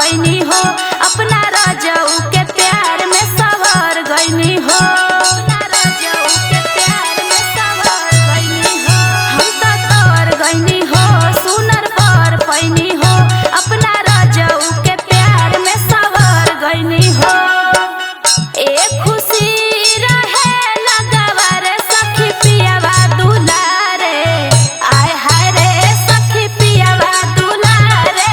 पैनी हो, अपना रजऊ के प्यार में सवर गईनी हो। अपना रजऊ के प्यार में सवर गईनी हो, हम तो तोर गईनी हो, सुनर पर पैनी हो, अपना रजऊ के प्यार में सवर गईनी हो। एक खुशी रहे लगवा रे सखी पियावा दुलारे, आय हाय रे सखी पियावा दुलारे,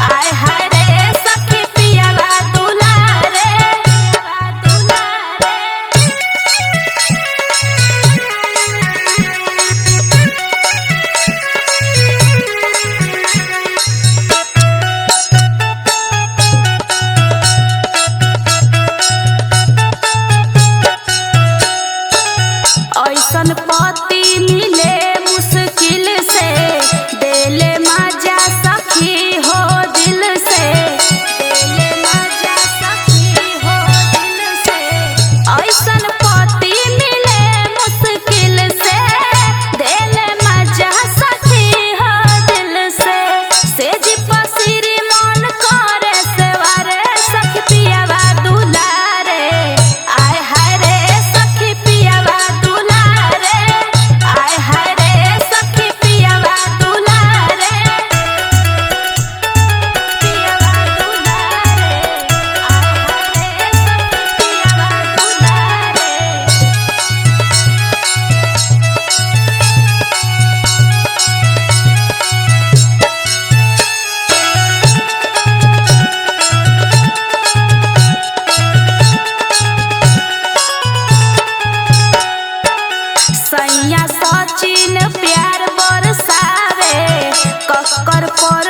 आय हाय रे सखी पियावा दुलारे, ऐसन पति मिले मुश्किल से, देले मजा सखी हो दिल से, देले मजा सखी हो दिल से। ऐसन पति मिले मुश्किल से, देले मजा सखी हो दिल से। सेज पसिरी मन करे सेवारे सखी पियावा दुलारे, आय हाय रे सखी पियावा दुलारे, आय हाय रे सखी पियावा दुलारे, पियावा दुलारे, आय हाय रे सखी पियावा दुलारे। सैया सचिन प्यार बरसावे, कक्कर पर